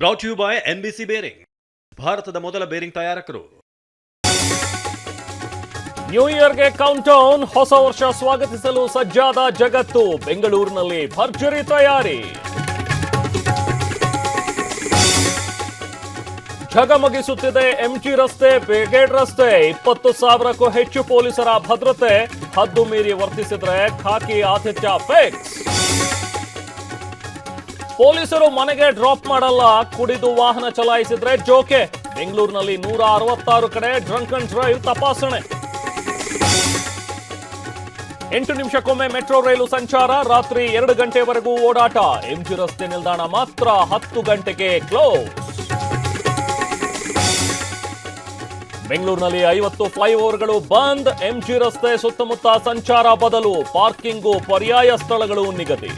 Brought you by NBC bearing, ಭಾರತದ ಮೊದಲ bearing ತಯಾರಕರು. ನ್ಯೂ ಇಯರ್ಗೆ ಕೌಂಟ್ ಡೌನ್, ಹೊಸ ವರ್ಷ ಸ್ವಾಗತಿಸಲು ಸಜ್ಜಾದ ಜಗತ್ತು. ಬೆಂಗಳೂರಿನಲ್ಲಿ ಭರ್ಜರಿ ತಯಾರಿ. ಝಗಮಗಿಸುತ್ತಿದೆ ಎಂಜಿ ರಸ್ತೆ, ಬ್ರಿಗೇಡ್ ರಸ್ತೆ. 20,000ಕ್ಕೂ ಹೆಚ್ಚು ಪೊಲೀಸರ ಭದ್ರತೆ. ಹದ್ದು ಮೀರಿ ವರ್ತಿಸಿದ್ರೆ ಖಾಕಿ ಆತಿಥ್ಯ ಫಿಕ್ಸ್. ಪೊಲೀಸರು ಮನೆಗೆ ಡ್ರಾಪ್ ಮಾಡಲ್ಲ, ಕುಡಿದು ವಾಹನ ಚಲಾಯಿಸಿದ್ರೆ ಜೋಕೆ. ಬೆಂಗಳೂರಿನಲ್ಲಿ 166 ಕಡೆ ಡ್ರಂಕ್ ಅಂಡ್ ಡ್ರೈವ್ ತಪಾಸಣೆ. 8 ನಿಮಿಷಕ್ಕೊಮ್ಮೆ ಮೆಟ್ರೋ ರೈಲು ಸಂಚಾರ. ರಾತ್ರಿ 2 ಗಂಟೆವರೆಗೂ ಓಡಾಟ. ಎಂಜಿ ರಸ್ತೆ ನಿಲ್ದಾಣ ಮಾತ್ರ 10 ಗಂಟೆಗೆ ಕ್ಲೋಸ್. ಬೆಂಗಳೂರಿನಲ್ಲಿ 50 ಫ್ಲೈಓವರ್ಗಳು ಬಂದ್. ಎಂಜಿ ರಸ್ತೆ ಸುತ್ತಮುತ್ತ ಸಂಚಾರ ಬದಲು, ಪಾರ್ಕಿಂಗು ಪರ್ಯಾಯ ಸ್ಥಳಗಳು ನಿಗದಿ.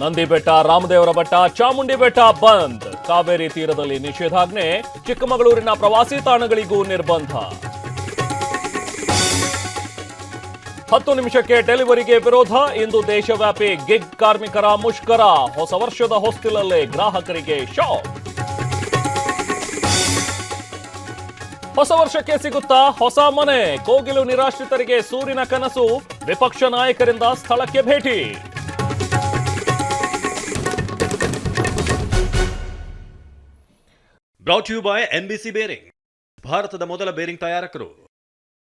ನಂದಿ ಬೆಟ್ಟ, ರಾಮದೇವರ ಬೆಟ್ಟ, ಚಾಮುಂಡಿ ಬೆಟ್ಟ ಬಂದ್. ಕಾವೇರಿ ತೀರದಲ್ಲಿ ನಿಷೇಧಾಜ್ಞೆ. ಚಿಕ್ಕಮಗಳೂರಿನ ಪ್ರವಾಸಿ ತಾಣಗಳಿಗೂ ನಿರ್ಬಂಧ. 10 ನಿಮಿಷಕ್ಕೆ ಡೆಲಿವರಿಗೆ ವಿರೋಧ. ಇಂದು ದೇಶವ್ಯಾಪಿ ಗಿಗ್ ಕಾರ್ಮಿಕರ ಮುಷ್ಕರ. ಹೊಸ ವರ್ಷದ ಹೊಸ್ತಿಲಲ್ಲೇ ಗ್ರಾಹಕರಿಗೆ ಶಾಕ್. ಹೊಸ ವರ್ಷಕ್ಕೆ ಸಿಗುತ್ತಾ ಹೊಸ ಮನೆ? ಕೋಗಿಲು ನಿರಾಶ್ರಿತರಿಗೆ ಸೂರಿನ ಕನಸು. ವಿಪಕ್ಷ ನಾಯಕರಿಂದ ಸ್ಥಳಕ್ಕೆ ಭೇಟಿ. Brought you by NBC bearing, ಭಾರತದ ಮೊದಲ ಬೇರಿಂಗ್ ತಯಾರಕರು.